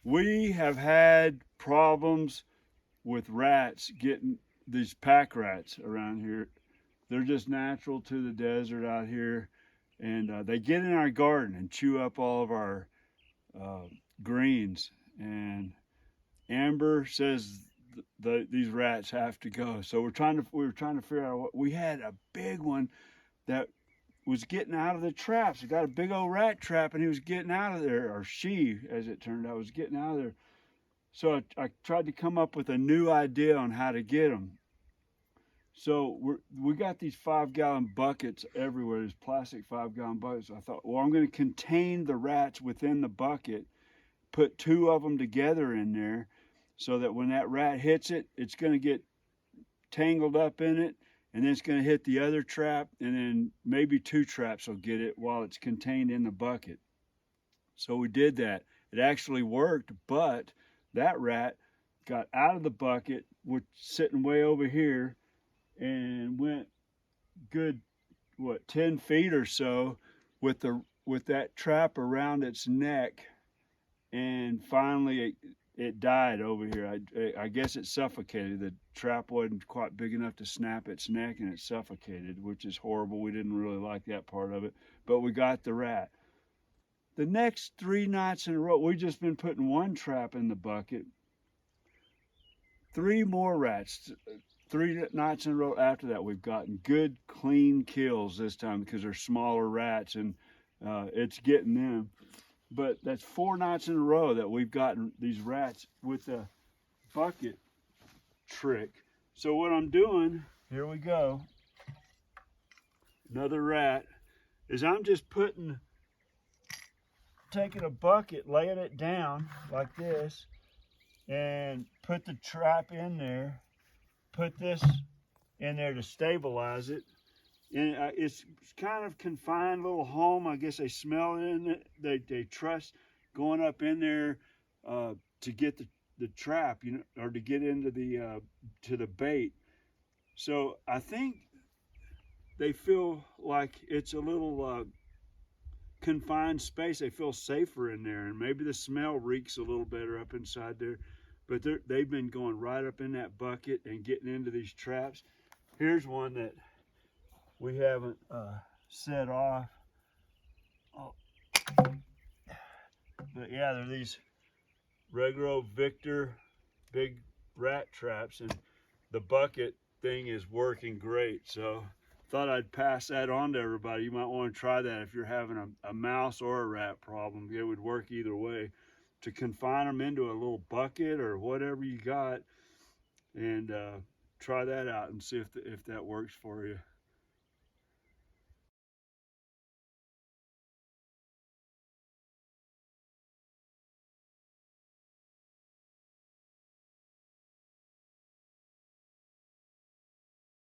We have had problems with rats getting these pack rats around here. They're just natural to the desert out here, and they get in our garden and chew up all of our uh, greens. And Amber says these rats have to go. So we were trying to figure out what we had a big one that was getting out of the traps. He got a big old rat trap, and he was getting out of there, or she, as it turned out, was getting out of there. So I tried to come up with a new idea on how to get them. So we got these 5 gallon buckets everywhere, these plastic 5 gallon buckets. I thought, well, I'm going to contain the rats within the bucket, put two of them together in there so that when that rat hits it, it's going to get tangled up in it, and then it's going to hit the other trap, and then maybe two traps will get it while it's contained in the bucket. So we did that. It actually worked, but that rat got out of the bucket, was sitting way over here, and went good, what, 10 feet or so with that trap around its neck, and finally it died over here. I guess it suffocated. The trap wasn't quite big enough to snap its neck, and it suffocated, which is horrible. We didn't really like that part of it, but we got the rat. The next 3 nights in a row, we've just been putting one trap in the bucket. 3 more rats. 3 nights in a row after that, we've gotten good, clean kills this time because they're smaller rats, and it's getting them. But that's 4 nights in a row that we've gotten these rats with the bucket trick. So what I'm doing, here we go, another rat, is I'm just taking a bucket, laying it down like this, and put the trap in there, put this in there to stabilize it. And it's kind of confined little home. I guess they smell it in it. They trust going up in there to get the trap, or to get into the to the bait. So I think they feel like it's a little confined space. They feel safer in there, and maybe the smell reeks a little better up inside there. But they've been going right up in that bucket and getting into these traps. Here's one that we haven't set off. Oh. But yeah, they're these regular old Victor big rat traps, and the bucket thing is working great. So thought I'd pass that on to everybody. You might want to try that if you're having a mouse or a rat problem. It would work either way, to confine them into a little bucket or whatever you got, and try that out and see if that works for you.